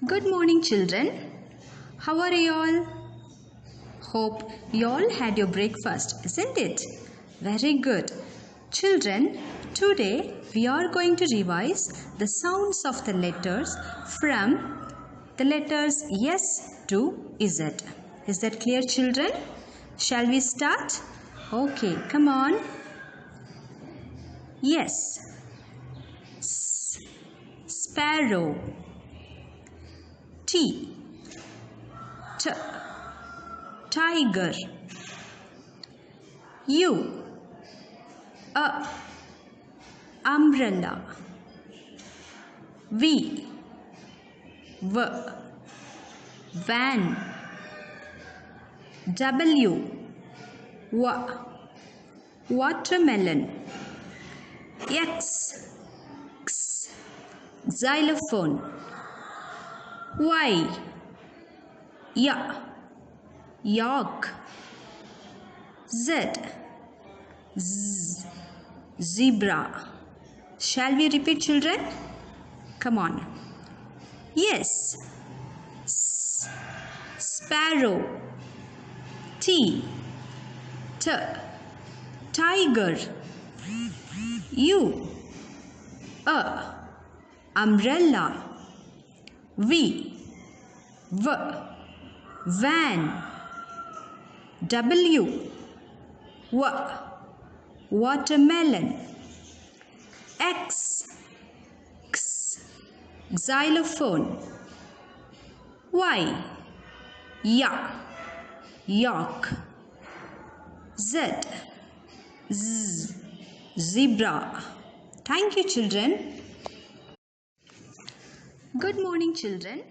Good morning, children. How are you all? Hope you all had your breakfast, isn't it? Very good. Children, today we are going to revise the sounds of the letters from the letters S to Z. Is that clear, children? Shall we start? Okay, come on. Yes. Sparrow. T. Tiger. U. Umbrella. V. Van. W. Watermelon. X. Xylophone. Y. York. Z. Zebra. Shall we repeat, children? Come on. Yes. Sparrow. T. Tiger. U. Umbrella. V. Van. W. Watermelon. X. Xylophone. Y. York. Z. Zebra. Thank you, children. Good morning, children.